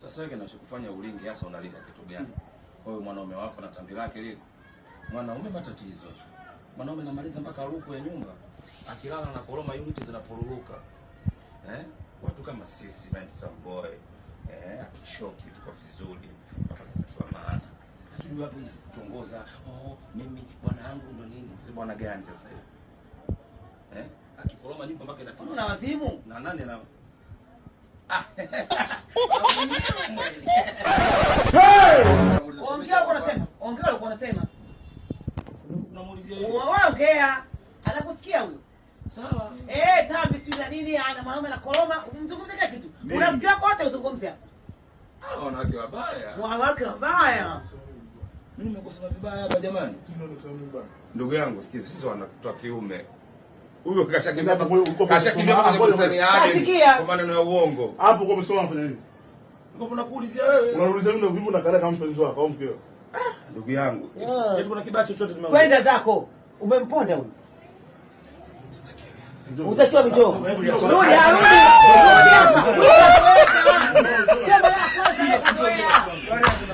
Sasa wewe kinachokufanya ulinge hasa unalinga kitu gani? Kwa hiyo mwanaume wako na tambi lake lile. Mwanaume matatizo. Mwanaume anamaliza mpaka ruku ya nyumba. Akilala na koroma unit zinapururuka. Watu kama sisi handsome boy. Atuchoki tuko vizuri. Tunafanya kitu cha maana. Hatujui wapi kutongoza. Mimi bwanangu ndo nini? Si bwana gani sasa hiyo? Akikoroma nyumba mpaka inatima. Una wazimu? Na nani na Ongea uko unasema. Ongea uko unasema. Unamuulizia yeye. Ongea. Anakusikia huyo. Sawa. Tambi sio na nini ana mwanaume na koroma, umzungumzie kitu. Unafikiri wako wote uzungumzie hapo. Wanawake wabaya. Wanawake wabaya. Mimi nimekosema vibaya hapa jamani. Ndugu yangu sikiza, sisi wanatoa kiume. Huyo kashakimbia kwenye bustani yake kwa maneno ya uongo. Hapo kwa umesoma unafanya nini? Niko unakuulizia wewe. Unaulizia mimi vipi unakaa kama mpenzi wako au mkeo? Ndugu yangu. Eti kuna kibaya chochote nimeona. Kwenda zako. Umemponda huyu. Utakiwa njoo. Rudi hapa. Sema la kwanza.